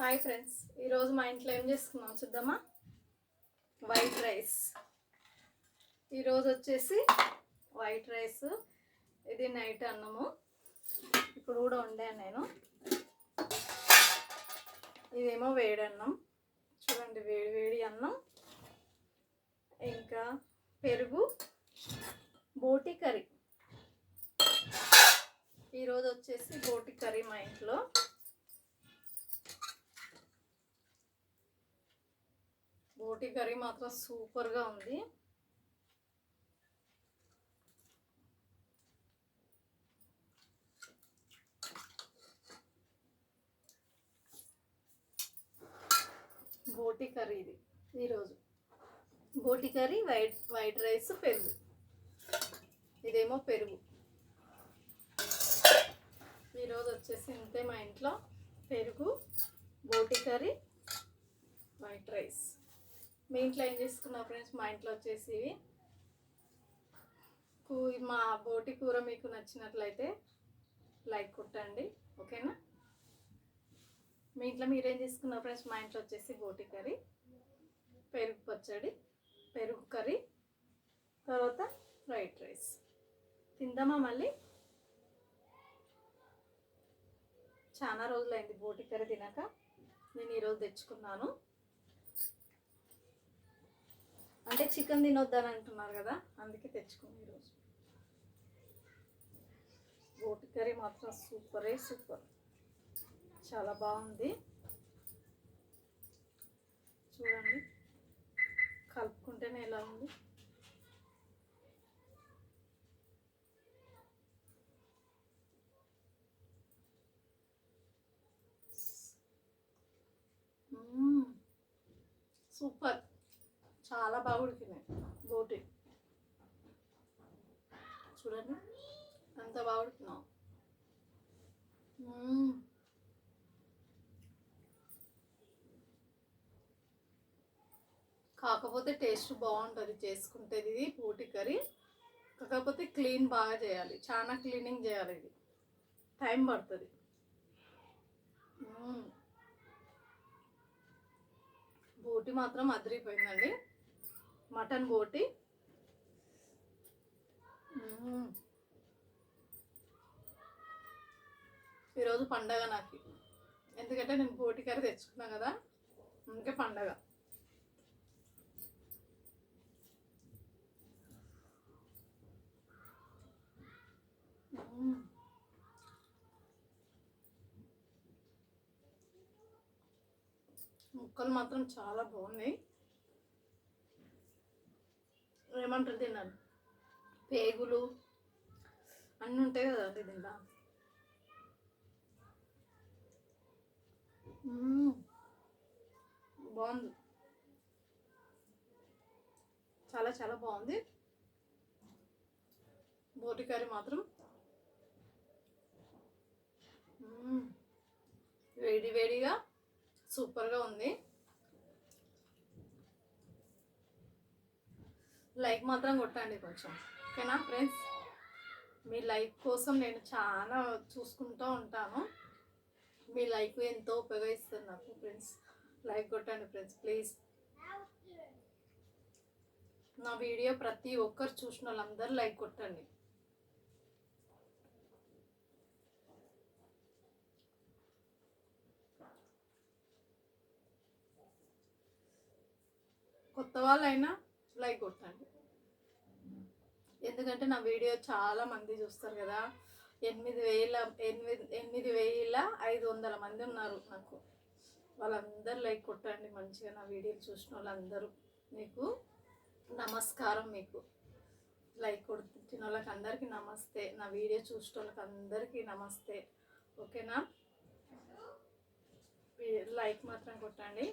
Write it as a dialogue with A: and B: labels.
A: Hi friends, ఈరోజు మా ఇంట్లో ఏం చేసుకున్నాం చూద్దామా. White rice. ఈరోజు వచ్చేసి వైట్ రైస్, ఇది నైట్ అన్నము. ఇప్పుడు కూడా వండాను నేను. ఇదేమో వేడి అన్నం, చూడండి, వేడి వేడి అన్నం. ఇంకా పెరుగు, బోటి కర్రీ. ఈరోజు వచ్చేసి బోటి కర్రీ మా ఇంట్లో. బోటి కర్రీ మాత్రం సూపర్గా ఉంది. బోటి కర్రీ ఇది ఈరోజు. బోటి కర్రీ, వైట్ రైస్, పెరుగు. ఇదేమో పెరుగు. ఈరోజు వచ్చేసి ఇంతే మా ఇంట్లో. పెరుగు, బోటి కర్రీ, వైట్ రైస్. మీ ఇంట్లో ఏం చేసుకున్నా ఫ్రెండ్స్? మా ఇంట్లో వచ్చేసి మా బోటి కూర మీకు నచ్చినట్లయితే లైక్ కొట్టండి, ఓకేనా? మీ ఇంట్లో మీరేం చేసుకున్నారు ఫ్రెండ్స్? మా ఇంట్లో వచ్చేసి బోటి కర్రీ, పెరుగు పచ్చడి, పెరుగు కర్రీ, తర్వాత వైట్ రైస్. తిందామా మళ్ళీ? చాలా రోజులైంది బోటి కర్రీ తినక. నేను ఈరోజు తెచ్చుకున్నాను. అంటే చికెన్ తినొద్దని అంటున్నారు కదా, అందుకే తెచ్చుకున్నాను ఈరోజు. బోటి కర్రీ మాత్రం సూపరే సూపర్, చాలా బాగుంది. చూడండి, కలుపుకుంటేనే ఎలా ఉంది. సూపర్, చాలా బాగా ఉడికినాయి బోటి. చూడండి ఎంత బాగా ఉడికినావు. కాకపోతే టేస్ట్ బాగుంటుంది చేసుకుంటే ఇది బోటి కర్రీ. కాకపోతే క్లీన్ బాగా చేయాలి, చాలా క్లీనింగ్ చేయాలి. ఇది టైం పడుతుంది. బోటి మాత్రం అదిరిపోయిందండి, మటన్ బోటి. ఈరోజు పండగ నాకు, ఎందుకంటే నేను బోటి కర్రీ తెచ్చుకున్నాను కదా, అందుకే పండగ. ముక్కలు మాత్రం చాలా బాగున్నాయి. ఏమంటారు తిన్నాను, పేగులు అన్నీ ఉంటాయి కదండి దీంట్లో. బాగుంది, చాలా చాలా బాగుంది బోటి కర్రీ మాత్రం. వేడి వేడిగా సూపర్గా ఉంది. లైక్ మాత్రం కొట్టండి కొంచెం, ఓకేనా ఫ్రెండ్స్? మీ లైక్ కోసం నేను చాలా చూసుకుంటూ ఉంటాను. మీ లైక్ ఎంతో ఉపయోగిస్తుంది నాకు ఫ్రెండ్స్. లైక్ కొట్టండి ఫ్రెండ్స్ ప్లీజ్. నా వీడియో ప్రతి ఒక్కరు చూసిన వాళ్ళందరూ లైక్ కొట్టండి. కొత్త వాళ్ళైనా లైక్ కొట్టండి, ఎందుకంటే నా వీడియో చాలా మంది చూస్తారు కదా. 8,500 మంది ఉన్నారు నాకు. వాళ్ళందరూ లైక్ కొట్టండి మంచిగా. నా వీడియోలు చూసిన వాళ్ళందరూ మీకు నమస్కారం. మీకు లైక్ కొడుతున్న వాళ్ళకి అందరికీ నమస్తే. నా వీడియో చూసిన వాళ్ళకి అందరికీ నమస్తే, ఓకేనా? లైక్ మాత్రం కొట్టండి.